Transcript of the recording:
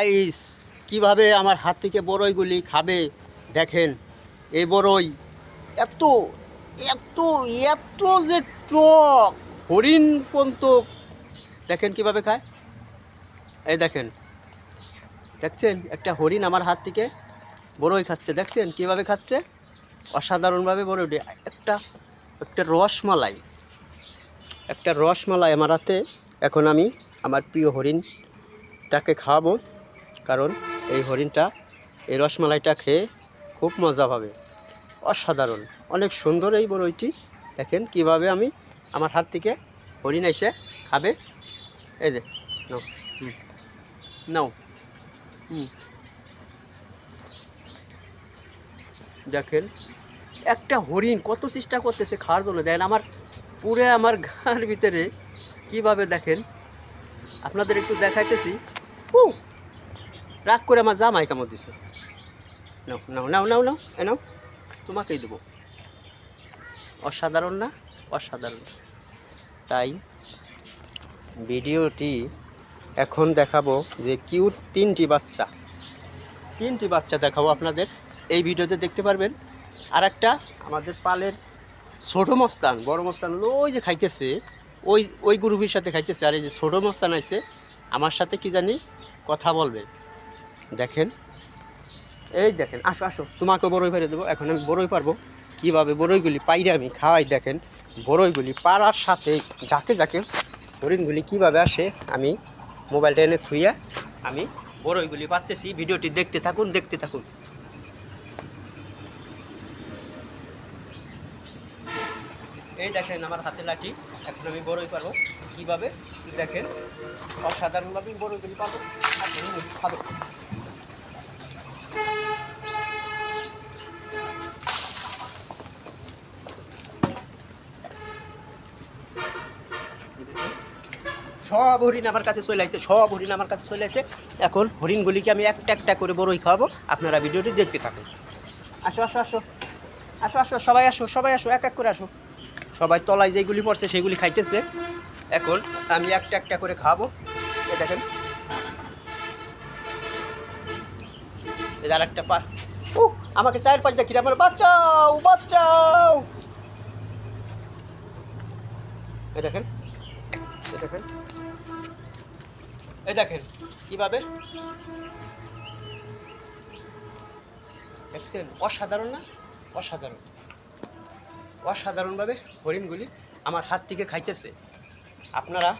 Guys কিভাবে আমার হাত থেকে বড়ইগুলি খাবে দেখেন। এই বড়ই এত এত এত যে টক, হরিণ পর্যন্ত দেখেন কিভাবে খায়। এই দেখেন, দেখছেন একটা হরিণ আমার হাত থেকে বড়ই খাচ্ছে, দেখছেন কিভাবে খাচ্ছে, অসাধারণভাবে বড়ই। একটা একটা রসমালাই, একটা রসমালাই আমার হাতে। এখন আমি আমার প্রিয় হরিণটাকে খাওয়াবো, কারণ এই হরিণটা এই রসমালাইটা খেয়ে খুব মজা পাবে। অসাধারণ, অনেক সুন্দর এই বড়ইটি। দেখেন কিভাবে আমি আমার হাত থেকে হরিণ এসে খাবে। এই যে নাও, নাও, দেখেন একটা হরিণ কত চেষ্টা করতেছে খাওয়ার জন্য। দেখেন আমার পুরো আমার গার ভিতরে কিভাবে, দেখেন আপনাদের একটু দেখাইতেছি। রাগ করে আমার জামাই কামড় দিছে। নাও নাও নাও নাও নাও, এ নাও, তোমাকেই দেবো। অসাধারণ না? অসাধারণ। তাই ভিডিওটি এখন দেখাবো যে কিউট তিনটি বাচ্চা দেখাবো আপনাদের। এই ভিডিওতে দেখতে পারবেন। আর একটা আমাদের পালের ছোটো মস্তান, বড় মস্তান হলো ওই যে খাইতেছে, ওই গ্রুপের সাথে খাইতেছে। আর এই যে ছোটো মস্তান আছে আমার সাথে, কি জানি কথা বলবে। দেখেন, এই দেখেন, আসো আসো, তোমাকে বড়ই ফেলে দেবো। এখন আমি বড়ই পারবো কীভাবে, বড়ইগুলি পাইরে আমি খাওয়াই। দেখেন বড়ইগুলি পাড়ার সাথে যাকে যাকে হরিণগুলি কীভাবে আসে, আমি মোবাইলটা এনে থুইয়া আমি বড়ইগুলি পারতেছি। ভিডিওটি দেখতে থাকুন, দেখতে থাকুন। এই দেখেন আমার হাতে লাঠি, এখন আমি বড়ই পারবো কীভাবে, দেখেন অসাধারণভাবে বড়ইগুলি পাবো। খাবো। সব হরিণ আমার কাছে চলে আসছে, সব হরিণ আমার কাছে চলে আসছে। এখন হরিণগুলিকে আমি একটা একটা করে বড়ই খাওয়াবো। আপনারা ভিডিওটি দেখতে থাকুন। আসো আসো আসো আসো আসো, সবাই আসো, সবাই আসো, এক এক করে আসো। সবাই তলায় যেগুলি পড়ছে সেগুলি খাইতেছে। এখন আমি একটা একটা করে খাওয়াবো। এ দেখেন, আর একটা পা, আমাকে চায়ের পাঁচটা কিনে আমার বাঁচাও বাঁচাও। এ দেখেন, এ দেখেন, এই দেখেন কিভাবে, দেখছেন অসাধারণ না? অসাধারণ, অসাধারণভাবে হরিণগুলি আমার হাত থেকে খাইতেছে। আপনারা